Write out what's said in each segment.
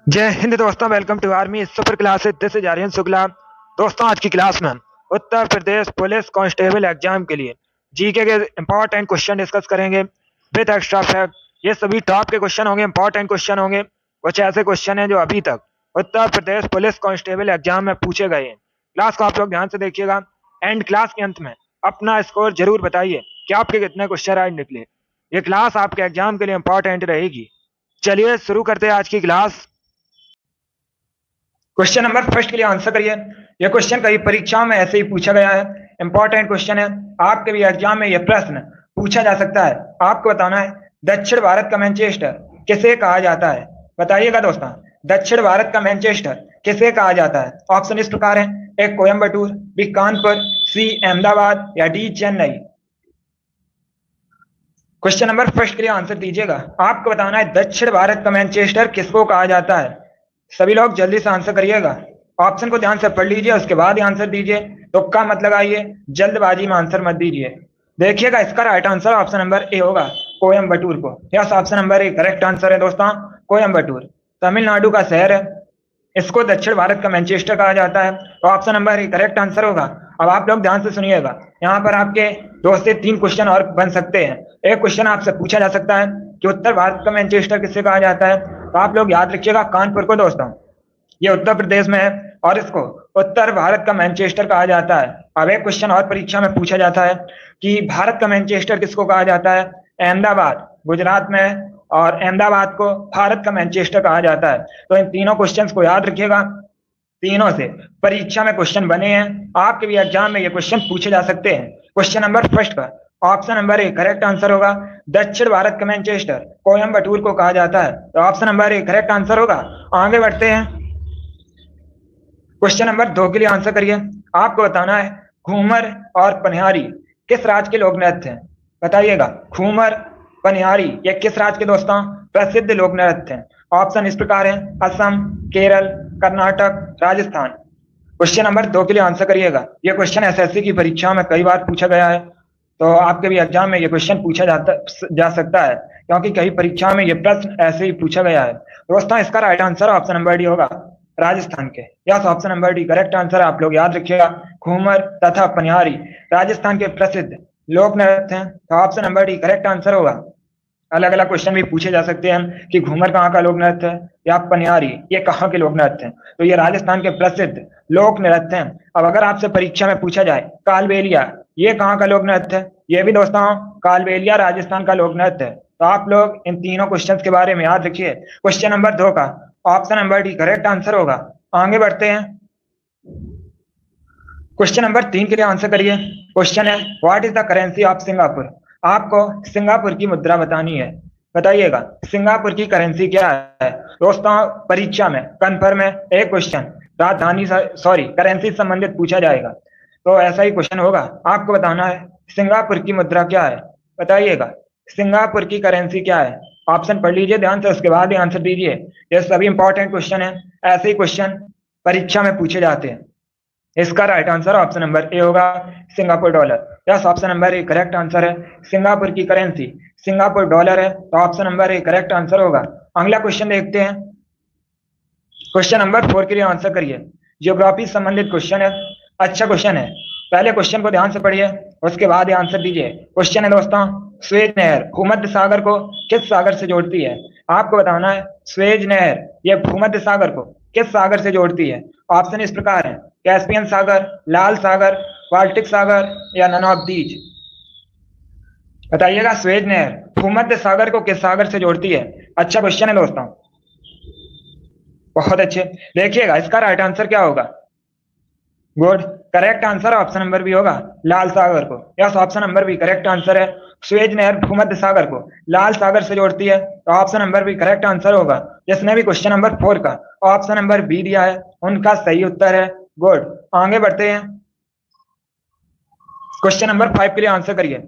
जय हिंद दोस्तों, welcome to army super classes. This is Aryan Shukla. दोस्तों, आज की क्लास में हम Uttar Pradesh police constable exam के लिए जीके के इंपॉर्टेंट क्वेश्चन डिस्कस करेंगे विद एक्स्ट्रा फैक्ट। ये सभी टॉप के क्वेश्चन होंगे, इंपॉर्टेंट क्वेश्चन होंगे। कुछ ऐसे क्वेश्चन हैं जो अभी तक उत्तर प्रदेश पुलिस कांस्टेबल एग्जाम में पूछे गए हैं। क्लास को आप लोग ध्यान से देखिएगा। एंड क्लास के अंत में अपना स्कोर जरूर बताइए कि आपके कितने क्वेश्चन राइट निकले। ये क्लास आपके एग्जाम के लिए इंपॉर्टेंट रहेगी। चलिए शुरू करते हैं आज की क्लास। क्वेश्चन नंबर फर्स्ट के लिए आंसर करिए। यह क्वेश्चन कई परीक्षाओं में ऐसे ही पूछा गया है, इंपॉर्टेंट क्वेश्चन है। आपके भी एग्जाम में यह प्रश्न पूछा जा सकता है। आपको बताना है दक्षिण भारत का मैनचेस्टर किसे कहा जाता है। बताइएगा दोस्तों, दक्षिण भारत का मैनचेस्टर किसे कहा जाता है। ऑप्शन इस प्रकार है: ए कोयम्बटूर, बी कानपुर, सी अहमदाबाद या D Chennai. Question number first के लिए आंसर दीजिएगा। आपको बताना है दक्षिण भारत का मैनचेस्टर किसको कहा जाता है। सभी लोग जल्दी से आंसर करिएगा। ऑप्शन को ध्यान से पढ़ लीजिए, उसके बाद ही आंसर दीजिए। तुक्का मत लगाइए, जल्दबाजी में आंसर मत दीजिए। देखिएगा, इसका right answer option number A होगा, कोयम्बटूर को। Yes, option number A correct answer है दोस्तों, कोयम्बटूर तमिलनाडु का शहर है। इसको दक्षिण भारत का मैनचेस्टर कहा जाता है, तो option number A correct answer होगा। अब आप लोग ध्यान से सुनिएगा, यहाँ पर आपके 2 से 3 क्वेश्चन और बन सकते हैं। एक क्वेश्चन आपसे पूछा जा सकता है कि उत्तर भारत का मैनचेस्टर किसे कहा जाता है, तो आप लोग याद रखिएगा कानपुर को दोस्तों। ये उत्तर प्रदेश में है और इसको उत्तर भारत का मैनचेस्टर कहा जाता है। अब एक क्वेश्चन और परीक्षा में पूछा जाता है कि भारत का मैनचेस्टर किसको कहा जाता है। अहमदाबाद गुजरात में है और अहमदाबाद को भारत का मैनचेस्टर कहा जाता है। तो इन तीनों क्वेश्चंस को याद रखिएगा। तीनों से परीक्षा में क्वेश्चन बने हैं, आपके भी एग्जाम में ये क्वेश्चन पूछे जा सकते हैं। क्वेश्चन नंबर फर्स्ट का option number A correct answer होगा। दक्षिण भारत का मैनचेस्टर कोयम्बटूर को कहा जाता है, तो option number A correct answer होगा। आगे बढ़ते हैं, क्वेश्चन नंबर 2 के लिए आंसर करिए। आपको बताना है घूमर और पनिहारी किस राज्य के लोक नृत्य हैं। बताइएगा, घूमर पनिहारी ये किस राज्य के दोस्तों प्रसिद्ध लोक नृत्य हैं। ऑप्शन इस प्रकार है: असम, केरल, कर्नाटक, राजस्थान। क्वेश्चन नंबर 2 के लिए आंसर करिएगा। यह क्वेश्चन एसएससी की परीक्षा में कई बार पूछा गया है, तो आपके भी एग्जाम में ये क्वेश्चन पूछा जा सकता है, क्योंकि कई परीक्षाओं में ये प्रश्न ऐसे ही पूछा गया है। दोस्तों, इसका right answer option number D होगा, राजस्थान के। Yes, option number D correct answer है। आप लोग याद रखिएगा, घूमर तथा पनिहारी राजस्थान के प्रसिद्ध लोक नृत्य हैं, तो option number D correct answer होगा। अलग अलग क्वेश्चन भी पूछे जा सकते हैं कि घूमर कहाँ का लोक नृत्य है या पनिहारी ये कहाँ के लोक नृत्य हैं, तो ये राजस्थान के प्रसिद्ध लोक नृत्य हैं। अब अगर आपसे परीक्षा में पूछा जाए कालबेलिया ये कहाँ का लोक नृत्य है, ये भी दोस्तों कालबेलिया राजस्थान का लोक नृत्य है। तो आप लोग इन तीनों क्वेश्चंस के बारे में याद रखिए। क्वेश्चन नंबर 2 का option number D correct answer होगा। आगे बढ़ते हैं, क्वेश्चन नंबर 3 के लिए आंसर करिए। क्वेश्चन है what is the currency of Singapore. आपको सिंगापुर की मुद्रा बतानी है। बताइएगा सिंगापुर की करेंसी क्या है। दोस्तों, परीक्षा में कन्फर्म है एक क्वेश्चन राजधानी करेंसी से संबंधित पूछा जाएगा, तो ऐसा ही क्वेश्चन होगा। आपको बताना है सिंगापुर की मुद्रा क्या है। बताइएगा सिंगापुर की करेंसी क्या है। ऑप्शन पढ़ लीजिए ध्यान से, उसके बाद ही आंसर दीजिए। ये सभी इंपॉर्टेंट क्वेश्चन है, ऐसे ही क्वेश्चन परीक्षा में पूछे जाते हैं। इसका right answer option number A होगा, Singapore dollar. Yes, option number A correct answer है। सिंगापुर की करेंसी सिंगापुर डॉलर है, तो option number A correct answer होगा। अगला क्वेश्चन देखते हैं, क्वेश्चन नंबर 4 के लिए आंसर करिए। ज्योग्राफी संबंधित क्वेश्चन है, अच्छा क्वेश्चन है। पहले क्वेश्चन को ध्यान से पढ़िए, उसके बाद ही आंसर दीजिए। क्वेश्चन है दोस्तों, स्वेज नहर भूमध्य सागर को किस सागर से जोड़ती है। आपको बताना है स्वेज नहर यह भूमध्य सागर को किस सागर से जोड़ती है। ऑप्शन इस प्रकार है: कैस्पियन सागर, लाल सागर, बाल्टिक सागर या नन ऑफ दीज। बताइएगा स्वेज नहर भूमध्य सागर को किस सागर से जोड़ती है। अच्छा क्वेश्चन है दोस्तों, बहुत अच्छे। देखिएगा इसका राइट आंसर क्या होगा। Good, correct answer option number B होगा, लाल सागर को। Yes, option number B correct answer है। स्वेज नहर भूमध्य सागर को लाल सागर से जोड़ती है, तो option number B correct answer होगा। जिसने भी क्वेश्चन नंबर 4 का ऑप्शन नंबर बी दिया है उनका सही उत्तर है। गुड, आगे बढ़ते हैं, क्वेश्चन नंबर 5 के लिए आंसर करिए।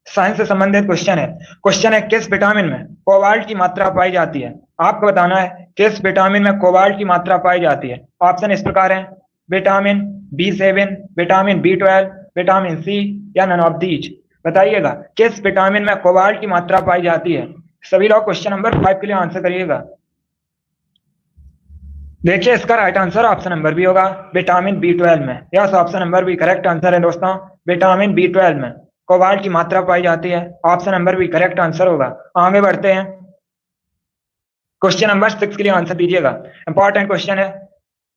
साइंस से संबंधित क्वेश्चन है। क्वेश्चन है किस विटामिन में कोबाल्ट की मात्रा पाई जाती है। आपको बताना है किस विटामिन में कोबाल्ट की मात्रा पाई जाती है। ऑप्शन इस प्रकार है: vitamin B7, vitamin B12, vitamin C या नन ऑफ दीज। बताइएगा किस विटामिन में कोबाल्ट की मात्रा पाई जाती है। सभी लोग क्वेश्चन नंबर 5 के लिए आंसर करिएगा। देखिए इसका right answer option number B होगा, विटामिन B12 में। Yes, option number B correct answer है दोस्तों, विटामिन B12 में कोबाल्ट की मात्रा पाई जाती है। Option number B correct answer होगा। आगे बढ़ते हैं, क्वेश्चन नंबर 6 के लिए आंसर दीजिएगा। इंपॉर्टेंट क्वेश्चन है,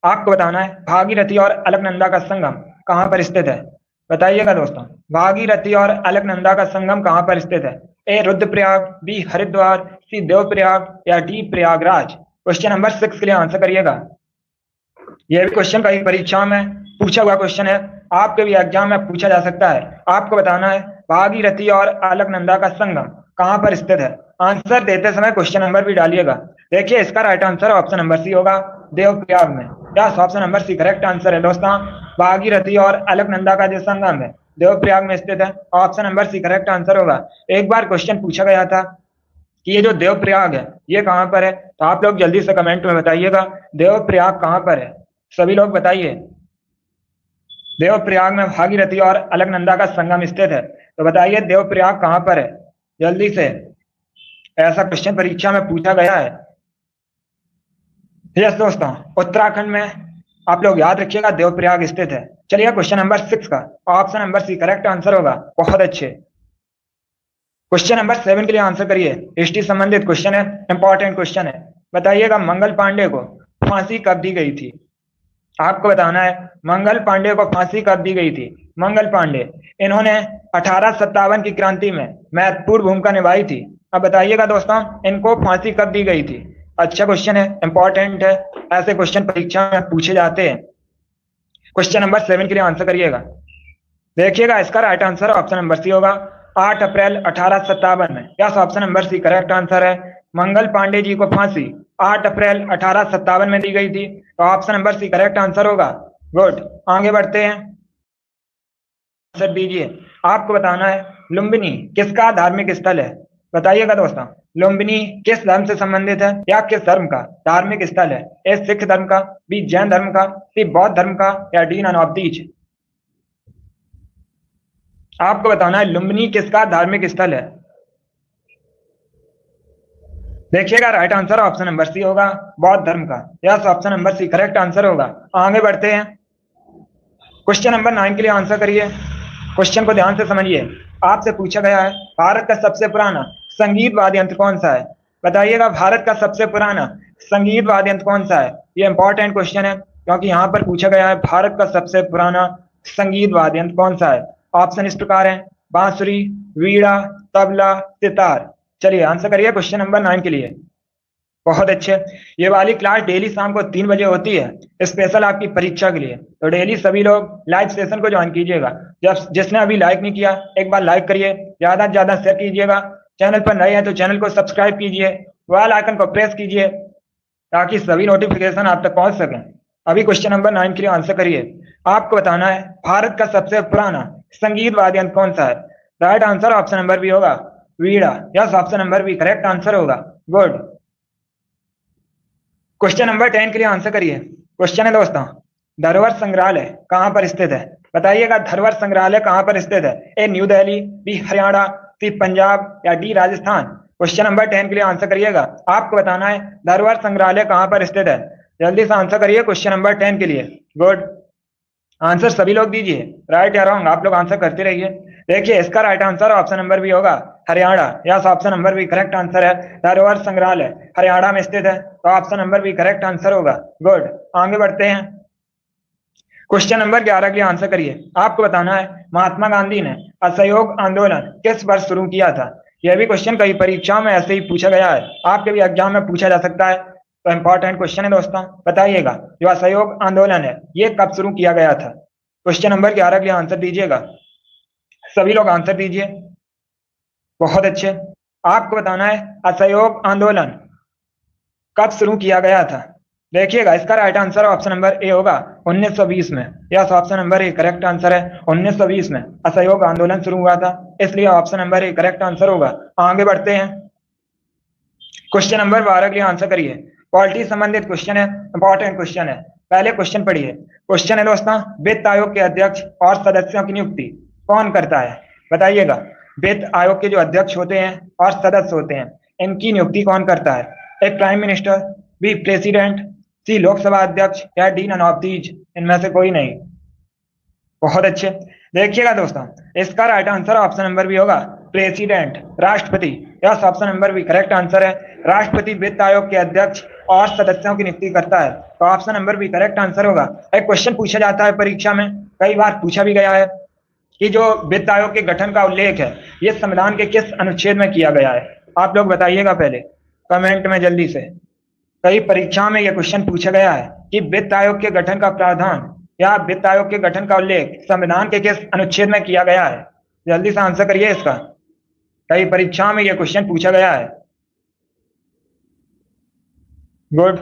आपको बताना है भागीरथी और अलकनंदा का संगम कहाँ पर स्थित है। बताइएगा दोस्तों, भागीरथी और अलकनंदा का संगम कहाँ पर स्थित है। ए रुद्रप्रयाग, बी हरिद्वार, सी देवप्रयाग या डी प्रयागराज। क्वेश्चन नंबर 6 के लिए आंसर करिएगा। यह भी क्वेश्चन कई परीक्षाओं में पूछा हुआ क्वेश्चन है, आपके भी एग्जाम में पूछा जा सकता है। आपको बताना है भागीरथी और अलकनंदा का संगम कहाँ पर स्थित है। आंसर देते समय क्वेश्चन नंबर भी डालिएगा। देखिए इसका right answer option number C होगा, देवप्रयाग में। Yes, option number C correct answer है दोस्तों, भागीरथी और अलकनंदा का जो संगम है देवप्रयाग में स्थित है। Option number C correct answer होगा। एक बार क्वेश्चन पूछा गया था कि ये जो देवप्रयाग है ये कहाँ पर है, तो आप लोग जल्दी से कमेंट में बताइएगा देवप्रयाग कहाँ पर है। सभी लोग बताइए, देवप्रयाग में भागीरथी और अलकनंदा का संगम स्थित है, तो बताइए देवप्रयाग कहाँ पर है जल्दी से। ऐसा क्वेश्चन परीक्षा में पूछा गया है। यस दोस्तों, उत्तराखंड में आप लोग याद रखिएगा देवप्रयाग स्थित है। चलिए क्वेश्चन नंबर 6 का option number C correct answer होगा। बहुत अच्छे। क्वेश्चन नंबर 7 के लिए आंसर करिए। हिस्ट्री संबंधित क्वेश्चन है, इंपॉर्टेंट क्वेश्चन है। बताइएगा मंगल पांडे को फांसी कब दी गई थी। आपको बताना है मंगल पांडे को फांसी कब दी गई थी। मंगल पांडे, इन्होंने 1857 की क्रांति में महत्वपूर्ण भूमिका निभाई थी। अब बताइएगा दोस्तों इनको फांसी कब दी गई थी। अच्छा क्वेश्चन है, इंपॉर्टेंट है, ऐसे क्वेश्चन परीक्षा में पूछे जाते हैं। क्वेश्चन नंबर 7 के लिए आंसर करिएगा। देखिएगा इसका right answer option number C होगा, 8 अप्रैल 1857 में। Yes, option number C correct answer है। मंगल पांडे जी को फांसी 8 अप्रैल 1857 में दी गई थी, तो option number C correct answer होगा। गुड, आगे बढ़ते हैं, आंसर दीजिए। आपको बताना है लुम्बिनी किसका धार्मिक स्थल है। बताइएगा दोस्तों लुम्बिनी किस धर्म से संबंधित है या किस धर्म का धार्मिक स्थल है। ए सिख धर्म का, बी जैन धर्म का, सी बौद्ध धर्म का या डी नन ऑफ दीज। आपको बताना है लुम्बिनी किसका धार्मिक स्थल है। देखिएगा right answer option number C होगा, बौद्ध धर्म का। Yes, option number C correct answer होगा। आगे बढ़ते हैं, क्वेश्चन नंबर 9 के लिए आंसर करिए। क्वेश्चन को ध्यान से समझिए। आपसे पूछा गया है भारत का सबसे पुराना संगीत वाद्य यंत्र कौन सा है। बताइएगा भारत का सबसे पुराना संगीत वाद्य यंत्र कौन सा है। ये इंपॉर्टेंट क्वेश्चन है क्योंकि यहाँ पर पूछा गया है भारत का सबसे पुराना संगीत वाद्य यंत्र कौन सा है। ऑप्शन इस प्रकार है, बांसुरी, वीणा, तबला, सितार। चलिए आंसर करिए क्वेश्चन नंबर 9 के लिए। बहुत अच्छे। ये वाली क्लास डेली शाम को 3 बजे होती है स्पेशल आपकी परीक्षा के लिए, तो डेली सभी लोग लाइव सेशन को ज्वाइन कीजिएगा। जब जिसने अभी लाइक नहीं किया एक बार लाइक करिए, ज्यादा से ज्यादा शेयर कीजिएगा। चैनल पर नए हैं तो चैनल को सब्सक्राइब कीजिए, बेल आइकन को प्रेस कीजिए ताकि सभी नोटिफिकेशन आप तक पहुंच सकें। अभी क्वेश्चन नंबर 9 के लिए आंसर करिए। आपको बताना है भारत का सबसे पुराना संगीत वाद्य यंत्र कौन सा है। Right answer option number B होगा, veena. Yes, option number B correct answer होगा। गुड, क्वेश्चन नंबर 10 के लिए आंसर करिए। क्वेश्चन है दोस्तों, धरोहर संग्रहालय कहां पर स्थित है। बताइएगा धरोहर संग्रहालय कहां पर स्थित है। A New Delhi, B Haryana, C Punjab या डी राजस्थान। क्वेश्चन नंबर 10 के लिए आंसर करिएगा। आपको बताना है धरोहर संग्रहालय कहां पर स्थित है। जल्दी से आंसर करिए क्वेश्चन नंबर 10 के लिए। गुड, आंसर सभी लोग दीजिए, राइट या रॉन्ग आप लोग आंसर करते रहिए। देखिए इसका right answer option number B होगा, हरियाणा। Yes, option number B correct answer है। धरोहर संग्रहालय हरियाणा में स्थित है, तो option number B correct answer होगा। गुड, आगे बढ़ते हैं, क्वेश्चन नंबर 11 के लिए आंसर करिए। आपको बताना है महात्मा गांधी ने असहयोग आंदोलन किस वर्ष शुरू किया था। यह भी क्वेश्चन कई परीक्षाओं में ऐसे ही पूछा गया है, आपके भी एग्जाम में पूछा जा सकता है, तो इंपॉर्टेंट क्वेश्चन है दोस्तों। बताइएगा जो असहयोग आंदोलन है ये कब शुरू किया गया था। क्वेश्चन नंबर 11 के लिए आंसर दीजिएगा, सभी लोग आंसर दीजिए। बहुत अच्छे। आपको बताना है असहयोग आंदोलन कब शुरू किया गया था। देखिएगा इसका right answer option number A होगा, 1920 में। Yes, option number A correct answer है। 1920 में असहयोग आंदोलन शुरू हुआ था, इसलिए option number A correct answer होगा। आगे बढ़ते हैं, क्वेश्चन नंबर 12 के लिए आंसर करिए। पॉलिटी संबंधित क्वेश्चन है, इंपॉर्टेंट क्वेश्चन है। पहले क्वेश्चन पढ़िए। क्वेश्चन है दोस्तों, वित्त आयोग के अध्यक्ष और सदस्यों की नियुक्ति कौन करता है। बताइएगा वित्त आयोग के जो अध्यक्ष होते हैं और सदस्य होते हैं इनकी नियुक्ति कौन करता है। ए प्राइम मिनिस्टर, बी प्रेसिडेंट, सी लोकसभा अध्यक्ष, या डी नन ऑफ दीज, इनमें से कोई नहीं। बहुत अच्छे। देखिएगा दोस्तों, इसका right answer option number B होगा प्रेसिडेंट, राष्ट्रपति। Yes, option number B correct answer है। राष्ट्रपति वित्त आयोग के अध्यक्ष और सदस्यों की नियुक्ति करता है, तो option number B correct answer होगा। एक क्वेश्चन पूछा जाता है परीक्षा में, कई बार पूछा भी गया है कि जो वित्त आयोग के गठन का उल्लेख है ये संविधान के किस अनुच्छेद में किया गया है। आप लोग बताइएगा पहले कमेंट में जल्दी से। कई परीक्षाओं में यह क्वेश्चन पूछा गया है कि वित्त आयोग के गठन का प्रावधान या वित्त आयोग के गठन का उल्लेख संविधान के किस अनुच्छेद में किया गया है। जल्दी से आंसर करिए इसका। कई परीक्षाओं में यह क्वेश्चन पूछा गया है। गुड।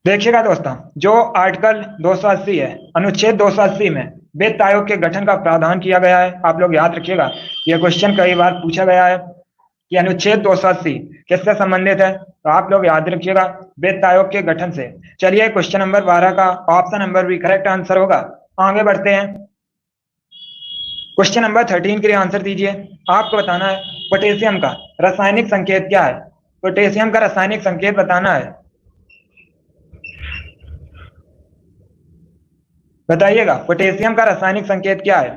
देखिएगा दोस्तों, जो आर्टिकल 280 है, अनुच्छेद 280 में वित्त आयोग के गठन का प्रावधान किया गया है। आप लोग याद रखिएगा, यह क्वेश्चन कई बार पूछा गया है कि अनुच्छेद 280 किससे संबंधित है, तो आप लोग याद रखिएगा वित्त आयोग के गठन से। चलिए क्वेश्चन नंबर 12 का ऑप्शन नंबर भी करेक्ट आंसर होगा। आगे बढ़ते हैं। क्वेश्चन नंबर 13 के लिए आंसर दीजिए। आपको बताना है पोटेशियम का रासायनिक संकेत क्या है। पोटेशियम का रासायनिक संकेत बताना है, बताइएगा पोटेशियम का रासायनिक संकेत क्या है।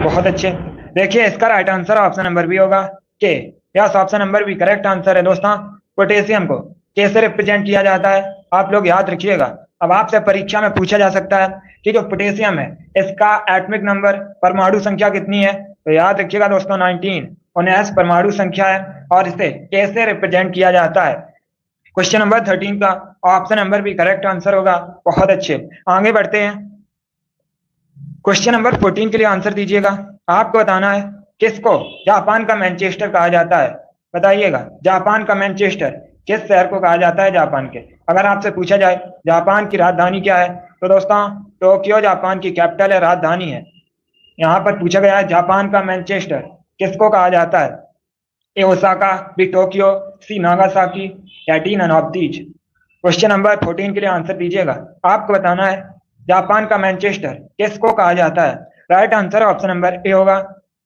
बहुत अच्छे। देखिए इसका right answer option number B होगा के। Yes, option number B correct answer है। दोस्तों, पोटेशियम को के से रिप्रेजेंट किया जाता है, आप लोग याद रखिएगा। अब आपसे परीक्षा में पूछा जा सकता है कि जो पोटेशियम है इसका एटॉमिक नंबर, परमाणु संख्या कितनी है, तो याद रखिएगा दोस्तों 19 19 परमाणु संख्या है और इसे के से रिप्रेजेंट किया जाता है। क्वेश्चन नंबर 13 का ऑप्शन नंबर भी करेक्ट आंसर होगा। बहुत अच्छे। आगे बढ़ते हैं। क्वेश्चन नंबर 14 के लिए आंसर दीजिएगा। आपको बताना है किसको जापान का मैनचेस्टर कहा जाता है। बताइएगा जापान का मैनचेस्टर किस शहर को कहा जाता है जापान के। अगर आपसे पूछा जाए जापान की राजधानी क्या है, तो दोस्तों टोक्यो जापान की कैपिटल है, राजधानी है। यहाँ पर पूछा गया है जापान का मैनचेस्टर किसको कहा जाता है। A Osaka, B Tokyo, C Nagasaki, या D none of these. Question number 14 के लिए आंसर दीजिएगा। आपको बताना है जापान का मैनचेस्टर किसको कहा जाता है। Right answer option number A होगा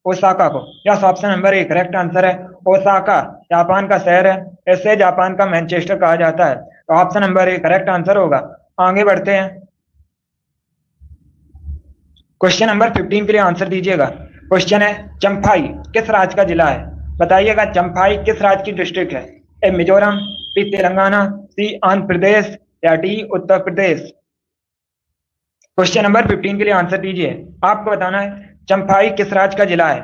ओसाका को। Yes, option number A correct answer है। ओसाका जापान का शहर है, इससे जापान का मैनचेस्टर कहा जाता है, तो option number A correct answer होगा। आगे बढ़ते हैं। क्वेश्चन नंबर 15 के लिए आंसर दीजिएगा। क्वेश्चन है चंफाई किस राज्य का जिला है। बताइएगा चंफाई किस राज्य की डिस्ट्रिक्ट है। ए मिजोरम, बी तेलंगाना, सी आंध्र प्रदेश, या D Uttar Pradesh. Question number 15 के लिए आंसर दीजिए। आपको बताना है चंफाई किस राज्य का जिला है।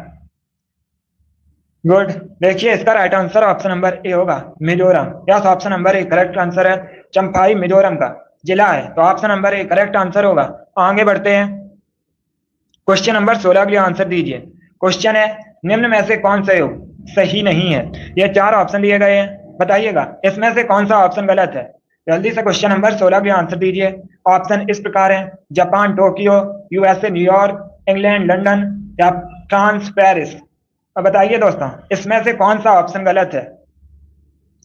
गुड। देखिए इसका right answer option number A होगा Mizoram. Yes, option number A correct answer है। चंफाई मिजोरम का जिला है, तो option number A correct answer होगा। आगे बढ़ते हैं। क्वेश्चन नंबर 16 के लिए आंसर दीजिए। क्वेश्चन है निम्न में से कौन सा योग सही नहीं है। ये 4 ऑप्शन दिए गए हैं, बताइएगा इसमें से कौन सा ऑप्शन गलत है। जल्दी से क्वेश्चन नंबर 16 के लिए आंसर दीजिए। ऑप्शन इस प्रकार है Japan Tokyo, USA New York, England London, या फ्रांस पेरिस। अब बताइए दोस्तों इसमें से कौन सा ऑप्शन गलत है।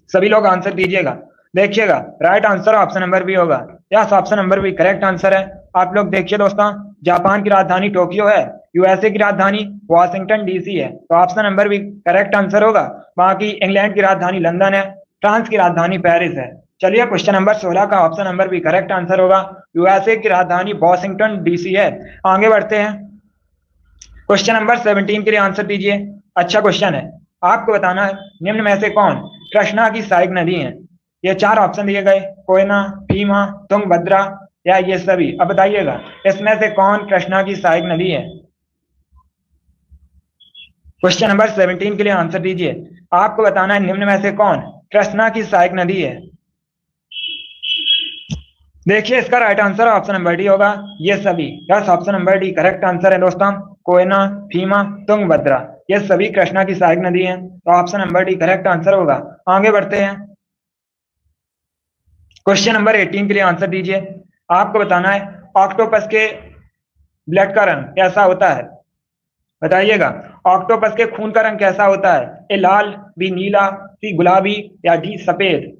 सभी लोग आंसर दीजिएगा। देखिएगा right answer option number B होगा। Yes, option number B correct answer है। आप लोग देखिए दोस्तों, जापान की राजधानी टोक्यो है, यूएसए की राजधानी वॉशिंगटन डीसी है, तो option number B correct answer होगा। बाकी इंग्लैंड की राजधानी लंदन है, फ्रांस की राजधानी पेरिस है। चलिए क्वेश्चन नंबर 16 का option number B correct answer होगा। यूएसए की राजधानी वॉशिंगटन डीसी है। आगे बढ़ते हैं। क्वेश्चन नंबर 17 के लिए आंसर दीजिए। अच्छा क्वेश्चन है। आपको बताना है निम्न में से कौन कृष्णा की सहायक नदी है। ये 4 ऑप्शन दिए गए, कोयना, भीमा, तुंगभद्रा, या ये सभी। अब बताइएगा इसमें से कौन कृष्णा की सहायक नदी है। क्वेश्चन नंबर 17 के लिए आंसर दीजिए। आपको बताना है निम्न में से कौन कृष्णा की सहायक नदी है। देखिए इसका right answer option number D होगा, ये सभी। Yes, option number D correct answer है दोस्तों। कोयना, भीमा, तुंगभद्रा, ये सभी कृष्णा की सहायक नदी है, तो option number D correct answer होगा। आगे बढ़ते हैं। क्वेश्चन नंबर 18 के लिए आंसर दीजिए। आपको बताना है ऑक्टोपस के ब्लड का रंग कैसा होता है। बताइएगा ऑक्टोपस के खून का रंग कैसा होता है। ए लाल, बी नीला, सी गुलाबी, या डी सफेद।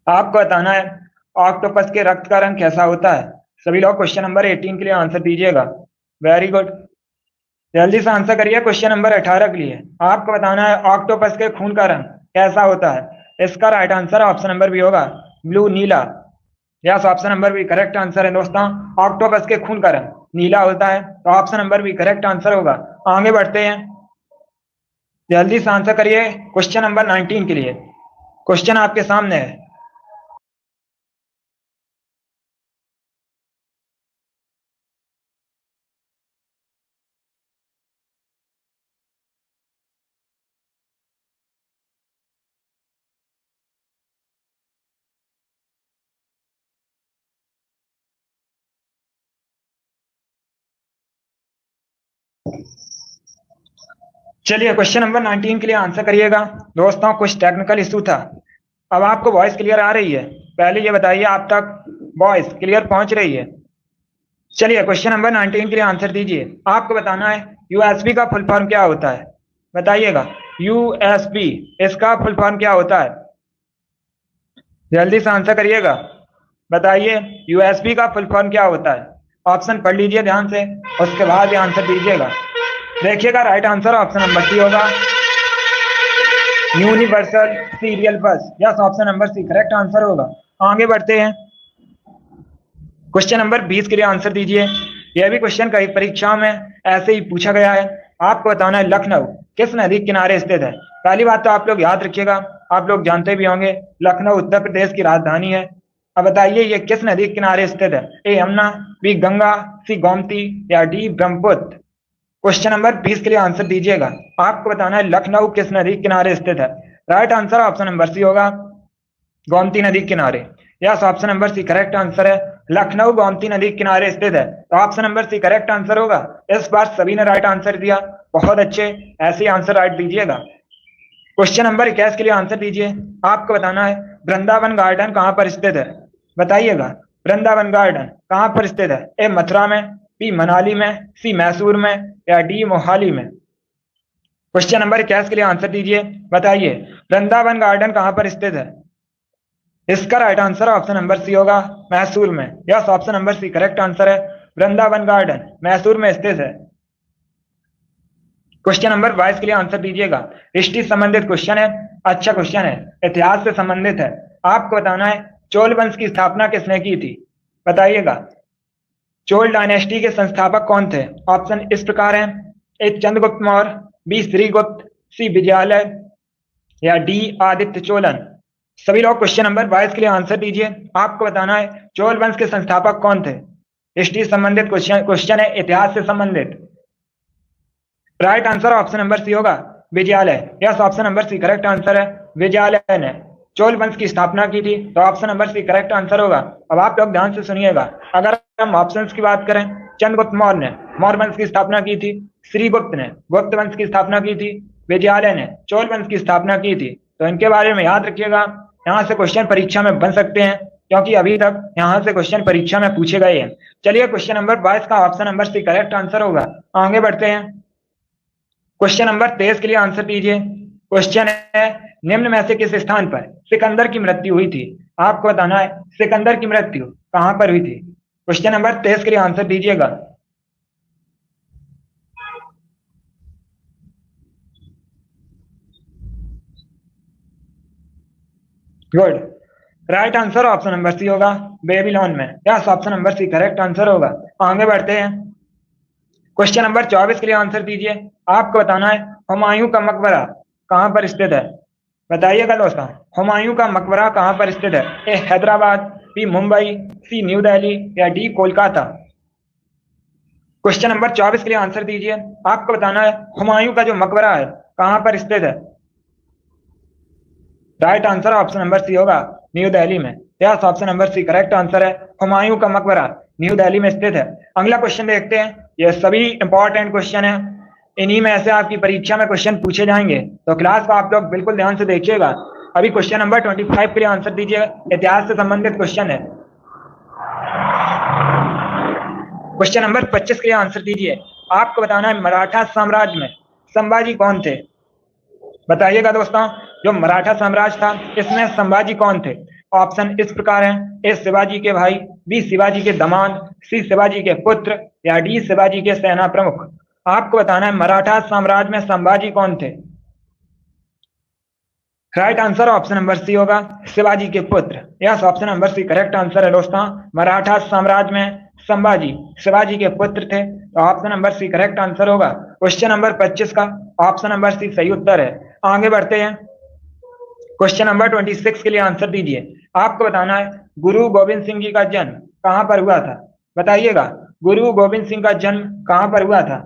आपको बताना है ऑक्टोपस के रक्त का रंग कैसा होता है। सभी लोग क्वेश्चन नंबर 18 के लिए आंसर दीजिएगा। वेरी गुड, जल्दी से आंसर करिए। क्वेश्चन नंबर 18 के लिए आपको बताना है ऑक्टोपस के खून का रंग कैसा होता है? इसका right answer option number B होगा, ब्लू, नीला। Yes, option number B correct answer है दोस्तों। ऑक्टोपस के खून का रंग नीला होता है, तो option number B correct answer होगा। आगे बढ़ते हैं, जल्दी से आंसर करिए क्वेश्चन नंबर 19 के लिए। क्वेश्चन आपके सामने है। चलिए क्वेश्चन नंबर 19 के लिए आंसर करिएगा दोस्तों। कुछ टेक्निकल इशू था। अब आपको वॉइस क्लियर आ रही है? पहले ये बताइए आप तक वॉइस क्लियर पहुंच रही है? चलिए क्वेश्चन नंबर 19 के लिए आंसर दीजिए। आपको बताना है यूएसबी का फुल फॉर्म क्या होता है, बताइएगा। यूएसबी, इसका फुल फॉर्म क्या होता है? जल्दी से आंसर करिएगा, बताइए यूएसबी का फुल फॉर्म क्या होता है? ऑप्शन पढ़ लीजिए ध्यान से, उसके बाद ही आंसर दीजिएगा। देखिएगा right answer option number C होगा, universal serial bus. Yes, option number C correct answer होगा। आगे बढ़ते हैं, क्वेश्चन नंबर 20 के लिए आंसर दीजिए। यह भी क्वेश्चन कई परीक्षा में ऐसे ही पूछा गया है। आपको बताना है लखनऊ किस नदी के किनारे स्थित है। पहली बात तो आप लोग याद रखिएगा, आप लोग जानते भी होंगे, लखनऊ उत्तर प्रदेश की राजधानी है। अब बताइए ये किस नदी के किनारे स्थित है? ए यमुना, बी गंगा, सी गोमती या डी ब्रह्मपुत्र। क्वेश्चन नंबर 20 के लिए आंसर दीजिएगा। आपको बताना है लखनऊ किस नदी के किनारे स्थित है। Right answer option number C होगा, गोमती नदी के किनारे। Yes, option number C correct answer है, लखनऊ गोमती नदी के किनारे स्थित है, तो option number C correct answer होगा। इस बार सभी ने राइट आंसर दिया, बहुत अच्छे, ऐसे ही आंसर राइट दीजिएगा। क्वेश्चन नंबर 21 के लिए आंसर दीजिए। आपको बताना है वृंदावन गार्डन कहां पर स्थित है, बताइएगा। वृंदावन गार्डन कहां पर स्थित है? ए मथुरा में, बी मनाली में, सी मैसूर में या डी मोहाली में। क्वेश्चन नंबर 21 के लिए आंसर दीजिए, बताइए वृंदावन गार्डन कहां पर स्थित है। इसका right answer option number C होगा, मैसूर में। Yes, option number C correct answer है, वृंदावन गार्डन मैसूर में स्थित है। क्वेश्चन नंबर 22 के लिए आंसर दीजिएगा। हिस्ट्री संबंधित क्वेश्चन है, अच्छा क्वेश्चन है, इतिहास से संबंधित है। आपको बताना है चोल वंश की स्थापना किसने की थी, बताइएगा। चोल डायनेस्टी के संस्थापक कौन थे? ऑप्शन इस प्रकार हैं, ए चंद्रगुप्त मौर्य, बी श्रीगुप्त, सी विजयालय या डी आदित्य चोलन। सभी लोग क्वेश्चन नंबर 22 के लिए आंसर दीजिए। आपको बताना है चोल वंश के संस्थापक कौन थे। हिस्ट्री संबंधित क्वेश्चन है, इतिहास से संबंधित। Right answer option number C होगा, Vijayalaya. Yes, option number C correct answer है, विजयालय ने चोल वंश की स्थापना की थी, तो option number C correct answer होगा। अब आप लोग ध्यान से सुनिएगा, अगर हम ऑप्शंस की बात करें, चंद्रगुप्त मौर्य ने मौर्य वंश की स्थापना की थी, श्रीगुप्त ने गुप्त वंश की स्थापना की थी, विजयालय ने चोल वंश की स्थापना की थी, तो इनके बारे में याद रखिएगा। यहाँ से क्वेश्चन परीक्षा में बन सकते हैं, क्योंकि अभी तक यहाँ से क्वेश्चन परीक्षा में पूछे गए हैं। चलिए क्वेश्चन नंबर 22 का option number C correct answer होगा। आगे बढ़ते हैं, क्वेश्चन नंबर 23 के लिए आंसर दीजिए। क्वेश्चन है निम्न में से किस स्थान पर सिकंदर की मृत्यु हुई थी। आपको बताना है सिकंदर की मृत्यु कहां पर हुई थी। क्वेश्चन नंबर 23 के लिए आंसर दीजिएगा। Good, right answer option number C होगा, बेबीलोन में। Yes, option number C correct answer होगा। आगे बढ़ते हैं, क्वेश्चन नंबर 24 के लिए आंसर दीजिए। आपको बताना है हुमायूं का मकबरा कहां पर स्थित है, बताइएगा दोस्तों। हुमायूं का मकबरा कहां पर स्थित है? ए हैदराबाद, बी मुंबई, सी न्यू दिल्ली या डी कोलकाता। क्वेश्चन नंबर 24 के लिए आंसर दीजिए। आपको बताना है हुमायूं का जो मकबरा है कहां पर स्थित है। Right answer option number C होगा, न्यू दिल्ली में। Yes, option number C correct answer है, हुमायूं का मकबरा न्यू दिल्ली में स्थित है। अगला क्वेश्चन देखते हैं, ये सभी इंपॉर्टेंट क्वेश्चन है, इन्हीं में से आपकी परीक्षा में क्वेश्चन पूछे जाएंगे, तो क्लास को आप लोग बिल्कुल ध्यान से देखिएगा। अभी क्वेश्चन नंबर 25 के लिए आंसर दीजिए, इतिहास से संबंधित क्वेश्चन है। क्वेश्चन नंबर 25 के लिए आंसर दीजिए। आपको बताना है मराठा साम्राज्य में संभाजी कौन थे, बताइएगा दोस्तों। जो मराठा साम्राज्य था इसमें संभाजी कौन थे। ऑप्शन इस प्रकार हैं, ए शिवाजी के भाई, बी शिवाजी के दामाद, सी शिवाजी के पुत्र या डी शिवाजी के सेना प्रमुख। आपको बताना है मराठा साम्राज्य में संभाजी कौन थे। Right answer option number C होगा, शिवाजी के पुत्र। Yes, option number C correct answer है दोस्तों। मराठा साम्राज्य में संभाजी शिवाजी के पुत्र थे, तो option number C correct answer होगा। क्वेश्चन नंबर 25 का ऑप्शन नंबर सी सही उत्तर है। आगे बढ़ते हैं, क्वेश्चन नंबर 26 के लिए आंसर दीजिए। आपको बताना है गुरु गोविंद सिंह जी का जन्म कहां पर हुआ था, बताइएगा। गुरु गोविंद सिंह का जन्म कहां पर हुआ था?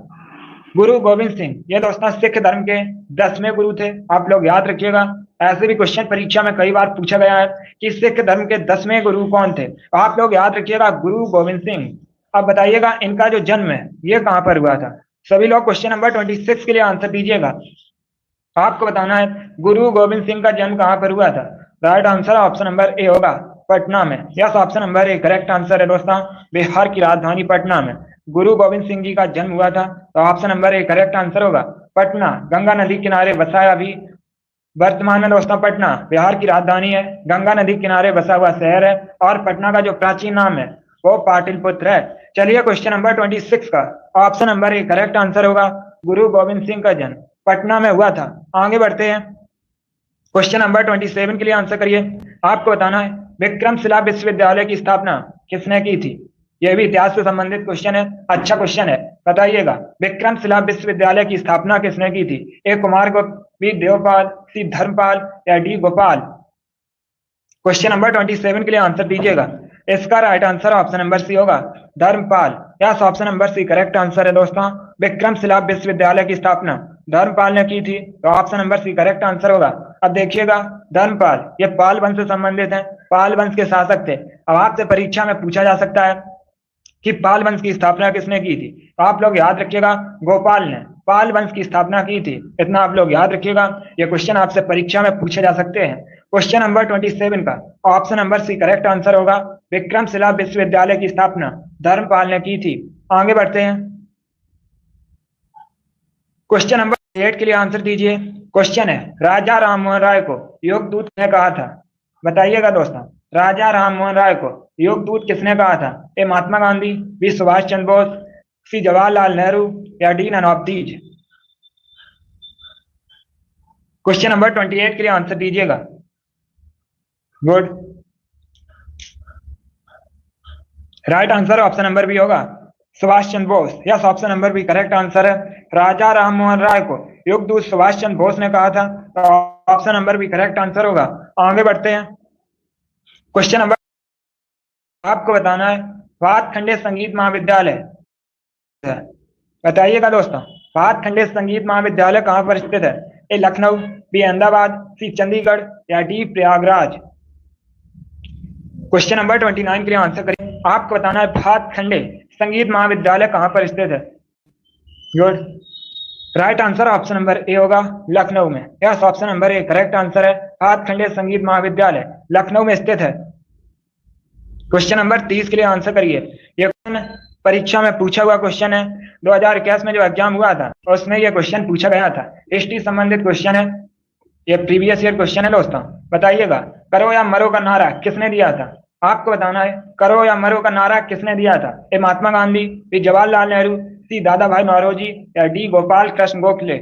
गुरु गोविंद सिंह ये दोस्तों सिख धर्म के 10वें गुरु थे, आप लोग याद रखिएगा। ऐसे भी क्वेश्चन परीक्षा में कई बार पूछा गया है कि सिख धर्म के 10वें गुरु कौन थे, तो आप लोग याद रखिएगा गुरु गोविंद सिंह। अब बताइएगा इनका जो जन्म है ये कहां पर हुआ था। सभी लोग क्वेश्चन नंबर 26 के लिए आंसर दीजिएगा। आपको बताना है गुरु गोविंद सिंह का जन्म कहां पर हुआ था। Right answer option number A होगा, पटना में। Yes, option number A correct answer है दोस्तों। बिहार की राजधानी पटना में गुरु गोविंद सिंह जी का जन्म हुआ था, तो option number A correct answer होगा। पटना गंगा नदी किनारे बसा है, अभी वर्तमान में दोस्तों पटना बिहार की राजधानी है, गंगा नदी किनारे बसा हुआ शहर है, और पटना का जो प्राचीन नाम है वो पाटलिपुत्र है। चलिए क्वेश्चन नंबर 26 का option number A correct answer होगा, गुरु गोविंद सिंह का जन्म पटना में हुआ था। आगे बढ़ते हैं, क्वेश्चन नंबर 27 के लिए आंसर करिए। आपको बताना है विक्रमशिला विश्वविद्यालय की स्थापना किसने की थी। यह भी इतिहास से संबंधित क्वेश्चन है, अच्छा क्वेश्चन है, बताइएगा विक्रमशिला विश्वविद्यालय की स्थापना किसने की थी। ए कुमार गुप्त, बी देवपाल, सी धर्मपाल या डी गोपाल। क्वेश्चन नंबर 27 के लिए आंसर दीजिएगा। इसका right answer option number C होगा, Dharmapala. Yes, option number C correct answer है दोस्तों। विक्रमशिला विश्वविद्यालय की स्थापना धर्मपाल ने की थी, तो option number C correct answer होगा। अब देखिएगा धर्मपाल ये पाल वंश से संबंधित है, पाल वंश के शासक थे। अब आपसे परीक्षा में पूछा जा सकता है कि पाल वंश की स्थापना किसने की थी, तो आप लोग याद रखिएगा गोपाल ने पाल वंश की स्थापना की थी, इतना आप लोग याद रखिएगा। ये क्वेश्चन आपसे परीक्षा में पूछे जा सकते हैं। क्वेश्चन नंबर 27 का option number C correct answer होगा, विक्रमशिला विश्वविद्यालय की स्थापना धर्मपाल ने की थी। आगे बढ़ते हैं, क्वेश्चन नंबर 8 के लिए आंसर दीजिए। क्वेश्चन है राजा राममोहन राय को योगदूत ने कहा था, बताइएगा दोस्तों। राजा राममोहन राय को योगदूत किसने कहा था। A Mahatma Gandhi, B Subhash Chandra Bose, C Jawaharlal Nehru या D none of these. Question number 28 के लिए आंसर दीजिएगा। Good, right answer option number B होगा, Subhash Chandra Bose. Yes, option number B correct answer है। राजा राममोहन राय को योगदूत सुभाष चंद्र बोस ने कहा था, तो option number B correct answer होगा। आगे बढ़ते हैं, क्वेश्चन नंबर आपको बताना है भातखंडे संगीत महाविद्यालय, बताइएगा दोस्तों भातखंडे संगीत महाविद्यालय कहां पर स्थित है। ए लखनऊ, बी अहमदाबाद, सी चंडीगढ़ या डी प्रयागराज। क्वेश्चन नंबर 29 के लिए आंसर करिए। आपको बताना है भातखंडे संगीत महाविद्यालय कहां पर स्थित है। Good, right answer option number A होगा, लखनऊ में। Yes, option number A correct answer है। भातखंडे संगीत महाविद्यालय लखनऊ में स्थित है। क्वेश्चन नंबर 30 के लिए आंसर करिए। ये परीक्षा में पूछा हुआ क्वेश्चन है, 2021 में जो एग्जाम हुआ था उसमें यह क्वेश्चन पूछा गया था, हिस्ट्री संबंधित क्वेश्चन है, ये प्रीवियस ईयर क्वेश्चन है दोस्तों। बताइएगा करो या मरो का नारा किसने दिया था। आपको बताना है करो या मरो का नारा किसने दिया था। ए महात्मा गांधी, बी जवाहरलाल नेहरू, सी दादा भाई नौरोजी या D Gopal Krishna Gokhale.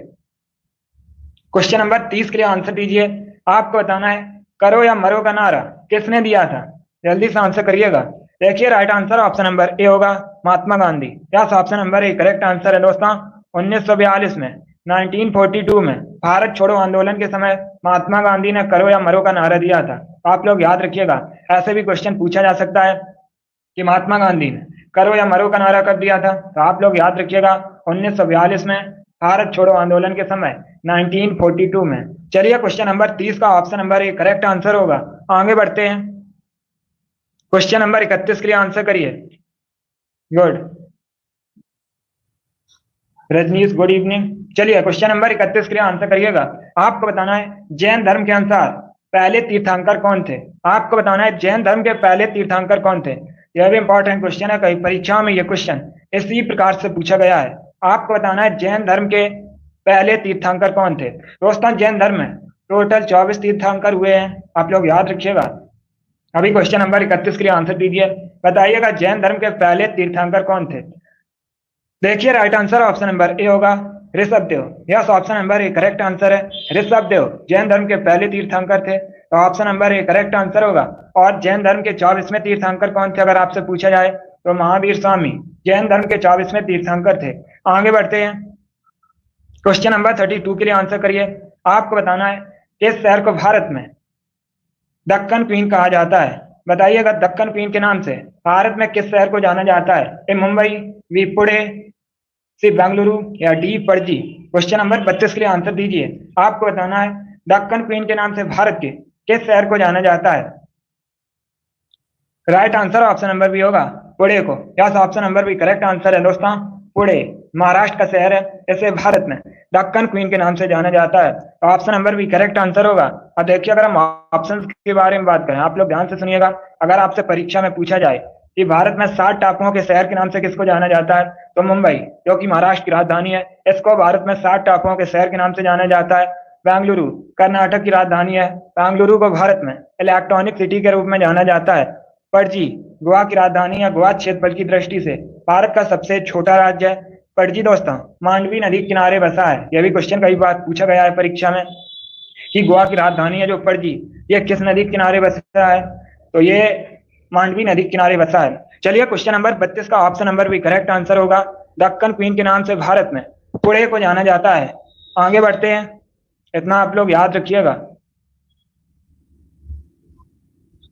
Question number 30 के लिए आंसर दीजिए। आपको बताना है करो या मरो का नारा किसने दिया था, जल्दी से आंसर करिएगा। देखिए right answer option number A होगा, Mahatma Gandhi. Yes, option number A correct answer है दोस्तों। 1942 में 1942 में भारत छोड़ो आंदोलन के समय महात्मा गांधी ने करो या मरो का नारा दिया था। आप लोग याद रखिएगा, ऐसे भी क्वेश्चन पूछा जा सकता है कि महात्मा गांधी ने करो या मरो का नारा कब दिया था, तो आप लोग याद रखिएगा 1942 में भारत छोड़ो आंदोलन के समय 1942 में। चलिए क्वेश्चन नंबर 30 का option number A correct answer होगा। आगे बढ़ते हैं, क्वेश्चन नंबर 31 के लिए आंसर करिए। Good, Rajnish good evening. चलिए क्वेश्चन नंबर 31 के लिए आंसर करिएगा। आपको बताना है जैन धर्म के अनुसार पहले तीर्थंकर कौन थे। आपको बताना है जैन धर्म के पहले तीर्थंकर कौन थे। यह भी इंपॉर्टेंट क्वेश्चन है, कई परीक्षाओं में यह क्वेश्चन इसी प्रकार से पूछा गया है। आपको बताना है जैन धर्म के पहले तीर्थंकर कौन थे। दोस्तों जैन धर्म में टोटल 24 तीर्थंकर हुए हैं, आप लोग याद रखिएगा। अभी क्वेश्चन नंबर 31 के लिए आंसर दीजिए। बताइएगा जैन धर्म के पहले तीर्थंकर कौन थे। देखिए right answer option number A होगा, Rishabhdev. Yes, option number A correct answer है। ऋषभदेव जैन धर्म के पहले तीर्थंकर थे, तो option number A correct answer होगा। और जैन धर्म के 24वें तीर्थंकर कौन थे अगर आपसे पूछा जाए तो महावीर स्वामी जैन धर्म के 24वें तीर्थंकर थे। आगे बढ़ते हैं, क्वेश्चन नंबर 32 के लिए आंसर करिए। आपको बताना है किस शहर को भारत में दक्कन क्वीन कहा जाता है। बताइएगा, दक्कन क्वीन के नाम से भारत में किस शहर को जाना जाता है? ए मुंबई, बी पुणे, सी बेंगलुरु या डी पणजी। क्वेश्चन नंबर 32 के लिए आंसर दीजिए। आपको बताना है दक्कन क्वीन के नाम से भारत के किस शहर को जाना जाता है? Right answer option number B होगा, पुणे को। Yes, option number B correct answer है दोस्तों। पुणे महाराष्ट्र का शहर है, इसे भारत में दक्कन क्वीन के नाम से जाना जाता है। तो option number B correct answer होगा। और देखिए, अगर हम ऑप्शन के बारे में बात करें, आप लोग ध्यान से सुनिएगा। अगर आपसे परीक्षा में पूछा जाए कि भारत में 7 टापुओं के शहर के नाम से किसको जाना जाता है, तो मुंबई जो कि महाराष्ट्र की राजधानी है, इसको भारत में 7 टापुओं के शहर के नाम से जाना जाता है। बेंगलुरु कर्नाटक की राजधानी है, बेंगलुरु को भारत में इलेक्ट्रॉनिक सिटी के रूप में जाना जाता है। पणजी गोवा की राजधानी है, गोवा क्षेत्रफल की दृष्टि से भारत का सबसे छोटा राज्य है। पणजी दोस्तों मांडवी नदी के किनारे बसा है। यह भी क्वेश्चन कई बार पूछा गया है परीक्षा में कि गोवा की राजधानी है जो पणजी, ये किस नदी के किनारे बसा है? तो ये मांडवी नदी के किनारे बसा है। चलिए, क्वेश्चन नंबर 32 का ऑप्शन नंबर भी करेक्ट आंसर होगा। दक्कन क्वीन के नाम से भारत में पुणे को जाना जाता है। आगे बढ़ते हैं, इतना आप लोग याद रखिएगा।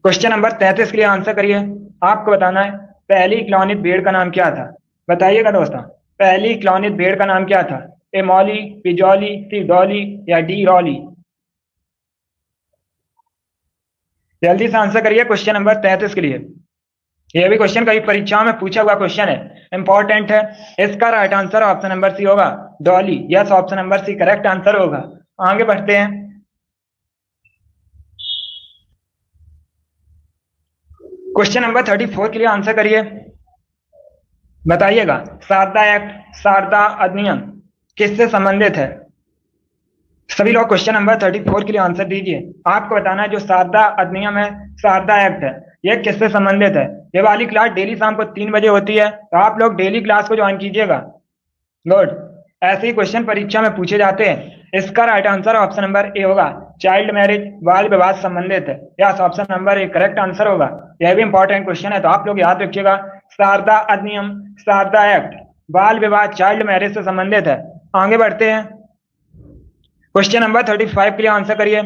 क्वेश्चन नंबर 33 के लिए आंसर करिए। आपको बताना है पहली क्लॉनित भेड़ का नाम क्या था? बताइएगा दोस्तों, पहली क्लॉनित भेड़ का नाम क्या था? ए मौली, बी जॉली, सी डॉली या डी रॉली। जल्दी से आंसर करिए क्वेश्चन नंबर 33 के लिए। यह भी क्वेश्चन कई परीक्षाओं में पूछा हुआ क्वेश्चन है, इंपॉर्टेंट है। इसका right answer option number C होगा, डॉली। Yes, option number C correct answer होगा। आगे बढ़ते हैं, क्वेश्चन नंबर 34 के लिए आंसर करिए। बताइएगा, शारदा एक्ट, शारदा अधिनियम किससे संबंधित है? सभी लोग क्वेश्चन नंबर 34 के लिए आंसर दीजिए। आपको बताना है जो शारदा अधिनियम है, शारदा एक्ट है, यह किससे संबंधित है? ये वाली क्लास डेली शाम को 3 बजे होती है, तो आप लोग डेली क्लास को ज्वाइन कीजिएगा। गुड, ऐसे ही क्वेश्चन परीक्षा में पूछे जाते हैं। इसका right answer option number A होगा, चाइल्ड मैरिज, बाल विवाह संबंधित है। Yes, option number A correct answer होगा। यह भी इंपॉर्टेंट क्वेश्चन है, तो आप लोग याद रखिएगा। शारदा अधिनियम, शारदा एक्ट, बाल विवाह, चाइल्ड मैरिज से संबंधित है। आगे बढ़ते हैं, क्वेश्चन नंबर 35 के लिए आंसर करिए।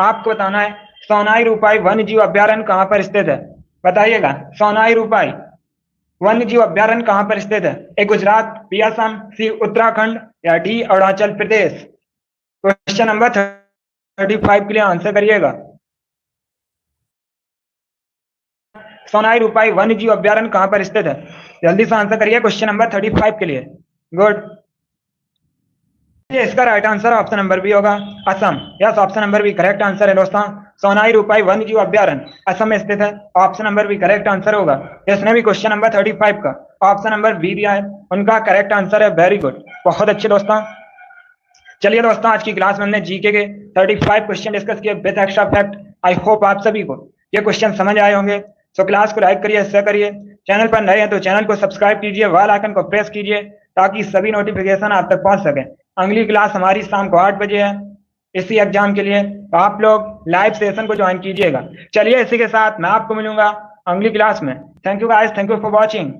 आपको बताना है सोनाई रूपाई वन्य जीव अभ्यारण्य कहां पर स्थित है? बताइएगा, सोनाई रूपाई वन्य जीव अभ्यारण्य कहां पर स्थित है? ए गुजरात, बी असम, सी उत्तराखंड या D Arunachal Pradesh. Question number 35 के लिए आंसर करिएगा। सोनाई रूपाई वन्य जीव अभ्यारण्य कहां पर स्थित है? जल्दी से आंसर करिए क्वेश्चन नंबर 35 के लिए। गुड, इसका right answer option number B होगा, Assam. Yes, option number B correct answer है दोस्तों। सोनाई रूपाई वन्य जीव अभ्यारण्य असम में स्थित है। Option number B correct answer होगा। जिसने भी क्वेश्चन नंबर 35 का ऑप्शन नंबर बी दिया है उनका करेक्ट आंसर है। वेरी गुड, बहुत अच्छे दोस्तों। चलिए दोस्तों, आज की क्लास में हमने जीके के 35 क्वेश्चन डिस्कस किए with extra fact. I hope आप सभी को ये क्वेश्चन समझ आए होंगे। सो क्लास को लाइक करिए, शेयर करिए। चैनल पर नए हैं तो चैनल को सब्सक्राइब कीजिए, बेल आइकन को प्रेस कीजिए ताकि सभी नोटिफिकेशन आप तक पहुंच सके। अगली क्लास हमारी शाम को 8 बजे है इसी एग्जाम के लिए, तो आप लोग लाइव सेशन को ज्वाइन कीजिएगा। चलिए, इसी के साथ मैं आपको मिलूंगा अगली क्लास में। Thank you guys, thank you for watching.